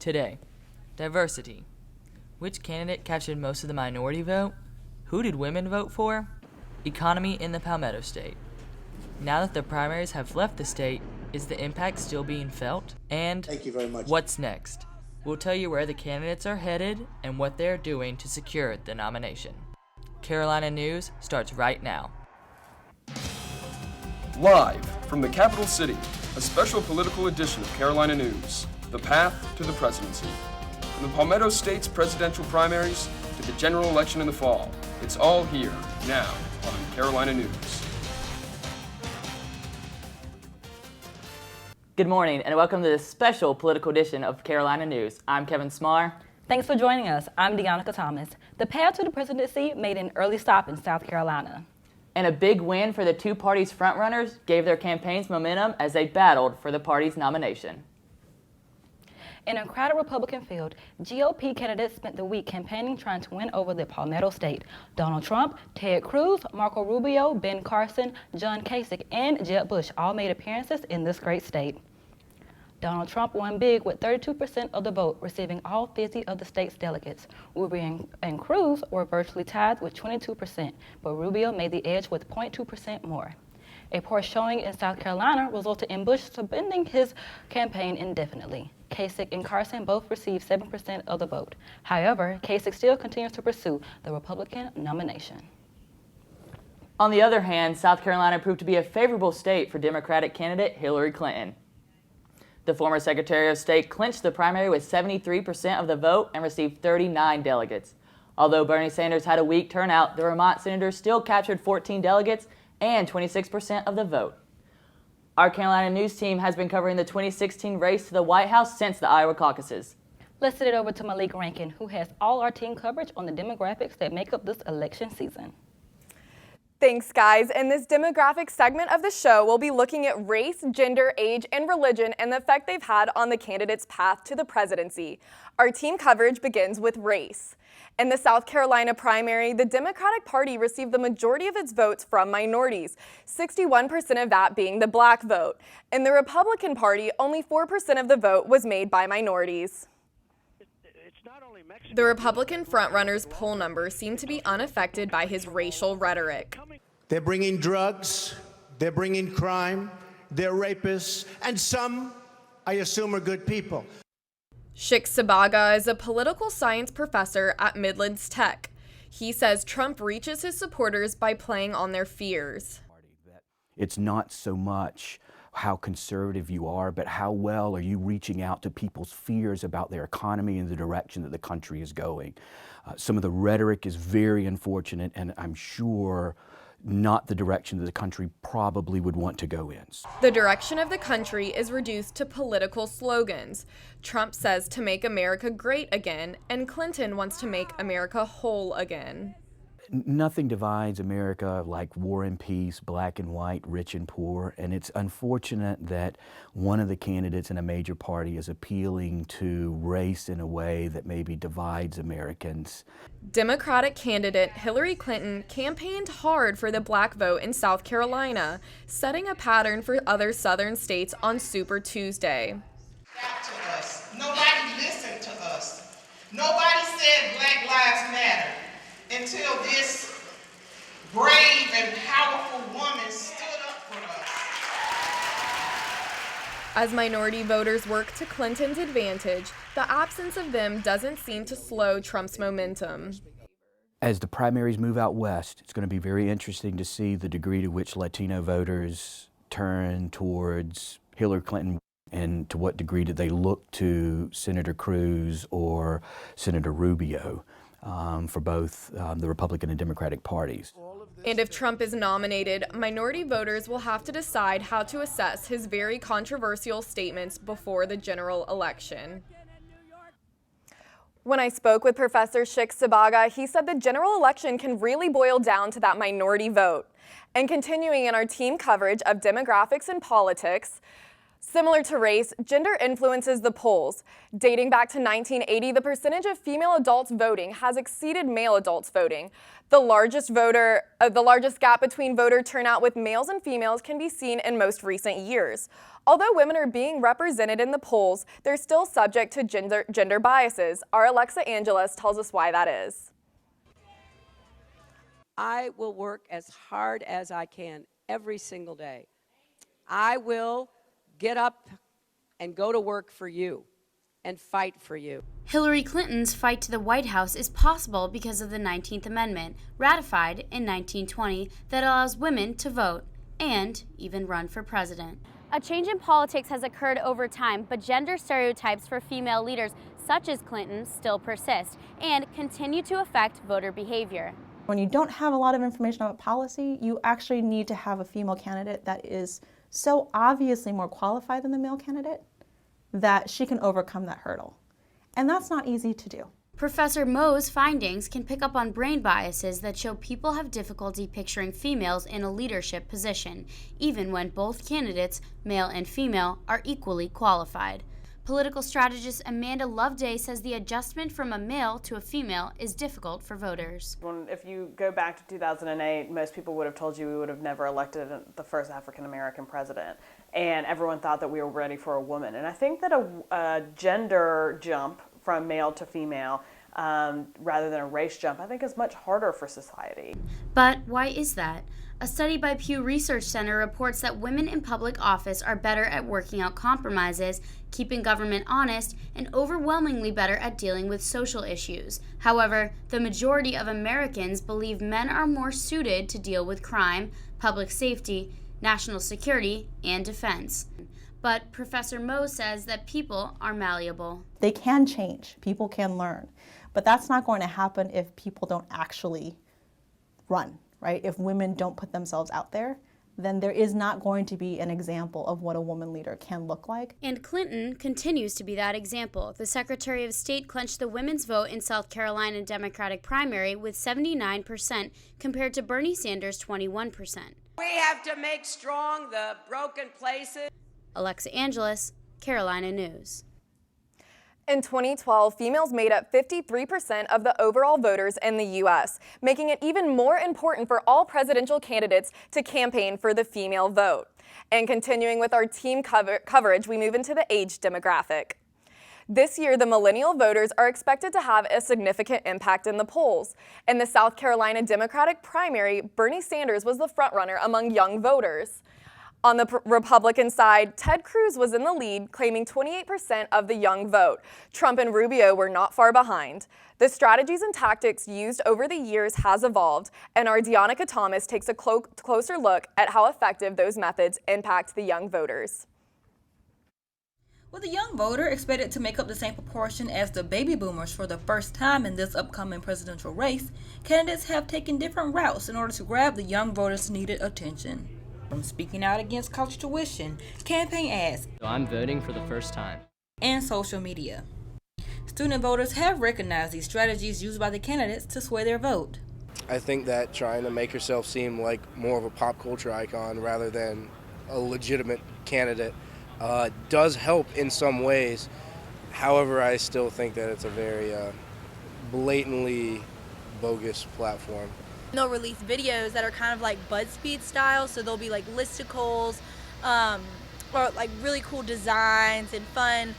Today, diversity. Which candidate captured most of the minority vote? Who did women vote for? Economy in the Palmetto State. Now that the primaries have left the state, is the impact still being felt? And thank you very much. What's next? We'll tell you where the candidates are headed and what they're doing to secure the nomination. Carolina News starts right now. Live from the capital city, a special political edition of Carolina News, the path to the presidency. From the Palmetto State's presidential primaries to the general election in the fall, it's all here, now, on Carolina News. Good morning and welcome to this special political edition of Carolina News. I'm Kevin Smarr. Thanks for joining us. I'm Deonica Thomas. The path to the presidency made an early stop in South Carolina. And a big win for the two parties' frontrunners gave their campaigns momentum as they battled for the party's nomination. In a crowded Republican field, GOP candidates spent the week campaigning trying to win over the Palmetto State. Donald Trump, Ted Cruz, Marco Rubio, Ben Carson, John Kasich, and Jeb Bush all made appearances in this great state. Donald Trump won big with 32% of the vote, receiving all 50 of the state's delegates. Rubio and Cruz were virtually tied with 22%, but Rubio made the edge with 0.2% more. A poor showing in South Carolina resulted in Bush suspending his campaign indefinitely. Kasich and Carson both received 7% of the vote. However, Kasich still continues to pursue the Republican nomination. On the other hand, South Carolina proved to be a favorable state for Democratic candidate Hillary Clinton. The former Secretary of State clinched the primary with 73% of the vote and received 39 delegates. Although Bernie Sanders had a weak turnout, the Vermont senator still captured 14 delegates and 26% of the vote. Our Carolina News team has been covering the 2016 race to the White House since the Iowa caucuses. Let's send it over to Malik Rankin, who has all our team coverage on the demographics that make up this election season. Thanks, guys. In this demographic segment of the show, we'll be looking at race, gender, age, and religion and the effect they've had on the candidate's path to the presidency. Our team coverage begins with race. In the South Carolina primary, the Democratic Party received the majority of its votes from minorities, 61% of that being the black vote. In the Republican Party, only 4% of the vote was made by minorities. The Republican frontrunner's poll numbers seem to be unaffected by his racial rhetoric. They're bringing drugs, they're bringing crime, they're rapists, and some, I assume, are good people. Shik Sabaga is a political science professor at Midlands Tech. He says Trump reaches his supporters by playing on their fears. It's not so much how conservative you are, but how well are you reaching out to people's fears about their economy and the direction that the country is going. Some of the rhetoric is very unfortunate, and I'm sure not the direction that the country probably would want to go in. The direction of the country is reduced to political slogans. Trump says to make America great again, and Clinton wants to make America whole again. Nothing divides America like war and peace, black and white, rich and poor, and it's unfortunate that one of the candidates in a major party is appealing to race in a way that maybe divides Americans. Democratic candidate Hillary Clinton campaigned hard for the black vote in South Carolina, setting a pattern for other southern states on Super Tuesday. To us. Nobody listened to us. Nobody said Black Lives Matter until this brave and powerful woman stood up for us. As minority voters work to Clinton's advantage, the absence of them doesn't seem to slow Trump's momentum. As the primaries move out west, it's going to be very interesting to see the degree to which Latino voters turn towards Hillary Clinton and to what degree do they look to Senator Cruz or Senator Rubio for both the Republican and Democratic parties. And if Trump is nominated, minority voters will have to decide how to assess his very controversial statements before the general election. When I spoke with Professor Shik Sabaga, he said the general election can really boil down to that minority vote. And continuing in our team coverage of demographics and politics, Similar to race, gender influences the polls. Dating back to 1980, the percentage of female adults voting has exceeded male adults voting. The largest gap between voter turnout with males and females can be seen in most recent years. Although women are being represented in the polls, they're still subject to gender biases. Our Alexa Angeles tells us why that is. I will work as hard as I can every single day. I will get up and go to work for you and fight for you. Hillary Clinton's fight to the White House is possible because of the 19th Amendment, ratified in 1920, that allows women to vote and even run for president. A change in politics has occurred over time, but gender stereotypes for female leaders, such as Clinton, still persist and continue to affect voter behavior. When you don't have a lot of information about policy, you actually need to have a female candidate that is so obviously more qualified than the male candidate that she can overcome that hurdle. And that's not easy to do. Professor Moe's findings can pick up on brain biases that show people have difficulty picturing females in a leadership position, even when both candidates, male and female, are equally qualified. Political strategist Amanda Loveday says the adjustment from a male to a female is difficult for voters. If you go back to 2008, most people would have told you we would have never elected the first African-American president. And everyone thought that we were ready for a woman. And I think that a gender jump from male to female, rather than a race jump, I think is much harder for society. But why is that? A study by Pew Research Center reports that women in public office are better at working out compromises, keeping government honest, and overwhelmingly better at dealing with social issues. However, the majority of Americans believe men are more suited to deal with crime, public safety, national security, and defense. But Professor Moe says that people are malleable. They can change, people can learn, but that's not going to happen if people don't actually run. Right? If women don't put themselves out there, then there is not going to be an example of what a woman leader can look like. And Clinton continues to be that example. The Secretary of State clinched the women's vote in South Carolina Democratic primary with 79% compared to Bernie Sanders' 21%. We have to make strong the broken places. Alexa Angeles, Carolina News. In 2012, females made up 53% of the overall voters in the U.S., making it even more important for all presidential candidates to campaign for the female vote. And continuing with our team coverage, we move into the age demographic. This year, the millennial voters are expected to have a significant impact in the polls. In the South Carolina Democratic primary, Bernie Sanders was the frontrunner among young voters. On the Republican side, Ted Cruz was in the lead, claiming 28% of the young vote. Trump and Rubio were not far behind. The strategies and tactics used over the years has evolved, and our Deonica Thomas takes a closer look at how effective those methods impact the young voters. With the young voter expected to make up the same proportion as the baby boomers for the first time in this upcoming presidential race, candidates have taken different routes in order to grab the young voters' needed attention. From speaking out against college tuition, campaign ads, I'm voting for the first time, and social media. Student voters have recognized these strategies used by the candidates to sway their vote. I think that trying to make yourself seem like more of a pop culture icon rather than a legitimate candidate does help in some ways. However, I still think that it's a very blatantly bogus platform. They'll release videos that are kind of like BuzzFeed style, so there'll be like listicles or like really cool designs and fun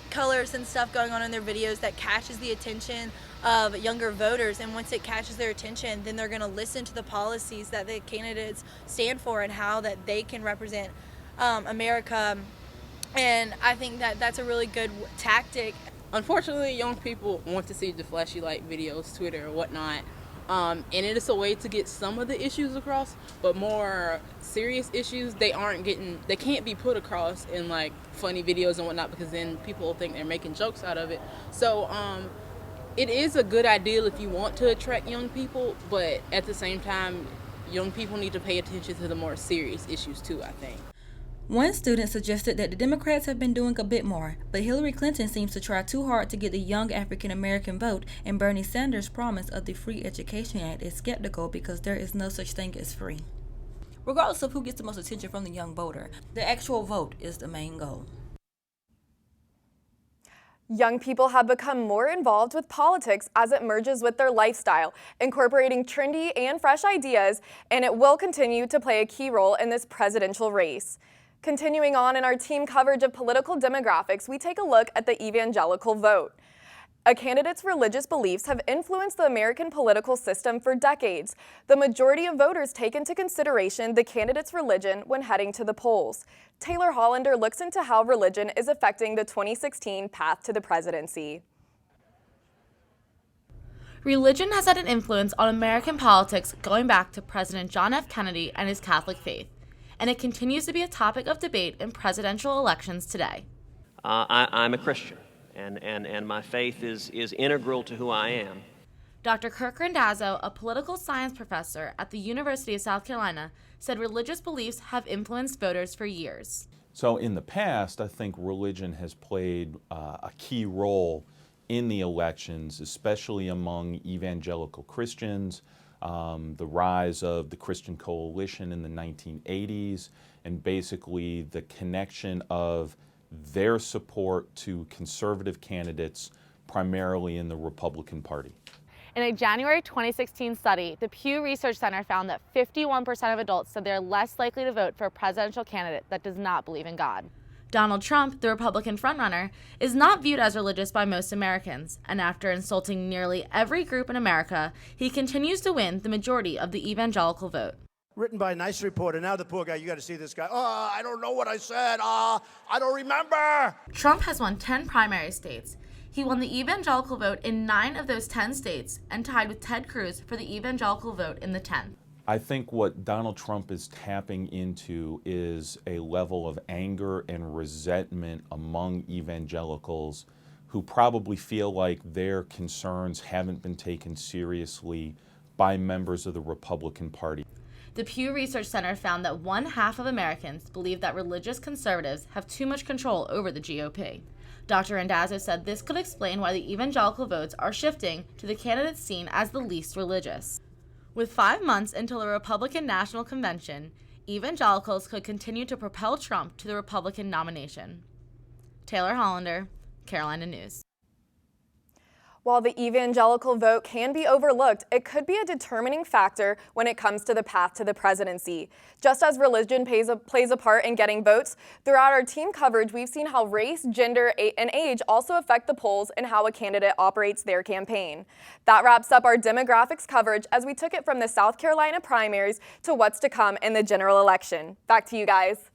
colors and stuff going on in their videos that catches the attention of younger voters. And once it catches their attention, then they're going to listen to the policies that the candidates stand for and how that they can represent America. And I think that that's a really good tactic. Unfortunately, young people want to see the flashy like videos, Twitter or whatnot. And it is a way to get some of the issues across, but more serious issues they can't be put across in like funny videos and whatnot, because then people will think they're making jokes out of it. So it is a good idea if you want to attract young people, but at the same time, young people need to pay attention to the more serious issues too, I think. One student suggested that the Democrats have been doing a bit more, but Hillary Clinton seems to try too hard to get the young African American vote, and Bernie Sanders' promise of the Free Education Act is skeptical because there is no such thing as free. Regardless of who gets the most attention from the young voter, the actual vote is the main goal. Young people have become more involved with politics as it merges with their lifestyle, incorporating trendy and fresh ideas, and it will continue to play a key role in this presidential race. Continuing on in our team coverage of political demographics, we take a look at the evangelical vote. A candidate's religious beliefs have influenced the American political system for decades. The majority of voters take into consideration the candidate's religion when heading to the polls. Taylor Hollander looks into how religion is affecting the 2016 path to the presidency. Religion has had an influence on American politics going back to President John F. Kennedy and his Catholic faith, and it continues to be a topic of debate in presidential elections today. I'm a Christian. And my faith is integral to who I am. Dr. Kirk Randazzo, a political science professor at the University of South Carolina, said religious beliefs have influenced voters for years. So in the past, I think religion has played a key role in the elections, especially among evangelical Christians, the rise of the Christian Coalition in the 1980s, and basically the connection of their support to conservative candidates, primarily in the Republican Party. In a January 2016 study, the Pew Research Center found that 51% of adults said they're less likely to vote for a presidential candidate that does not believe in God. Donald Trump, the Republican frontrunner, is not viewed as religious by most Americans, and after insulting nearly every group in America, he continues to win the majority of the evangelical vote. Written by a nice reporter. Now the poor guy, you got to see this guy. Oh, I don't know what I said. I don't remember. Trump has won 10 primary states. He won the evangelical vote in 9 of those 10 states and tied with Ted Cruz for the evangelical vote in the 10th. I think what Donald Trump is tapping into is a level of anger and resentment among evangelicals who probably feel like their concerns haven't been taken seriously by members of the Republican Party. The Pew Research Center found that 1/2 of Americans believe that religious conservatives have too much control over the GOP. Dr. Randazzo said this could explain why the evangelical votes are shifting to the candidates seen as the least religious. With 5 months until the Republican National Convention, evangelicals could continue to propel Trump to the Republican nomination. Taylor Hollander, Carolina News. While the evangelical vote can be overlooked, it could be a determining factor when it comes to the path to the presidency. Just as religion plays a part in getting votes, throughout our team coverage, we've seen how race, gender, and age also affect the polls and how a candidate operates their campaign. That wraps up our demographics coverage as we took it from the South Carolina primaries to what's to come in the general election. Back to you guys.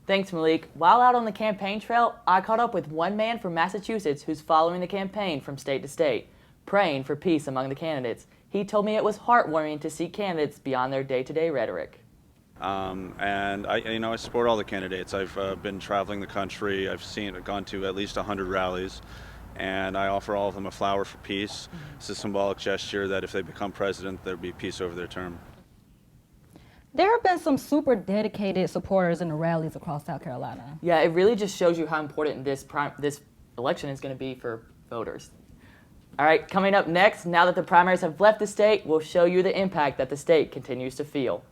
Thanks, Malik. While out on the campaign trail, I caught up with one man from Massachusetts who's following the campaign from state to state, praying for peace among the candidates. He told me it was heartwarming to see candidates beyond their day-to-day rhetoric. And I support all the candidates. I've been traveling the country. I've gone to at least 100 rallies, and I offer all of them a flower for peace. It's a symbolic gesture that if they become president, there'll be peace over their term. There have been some super dedicated supporters in the rallies across South Carolina. Yeah, it really just shows you how important this election is going to be for voters. All right, coming up next, now that the primaries have left the state, we'll show you the impact that the state continues to feel.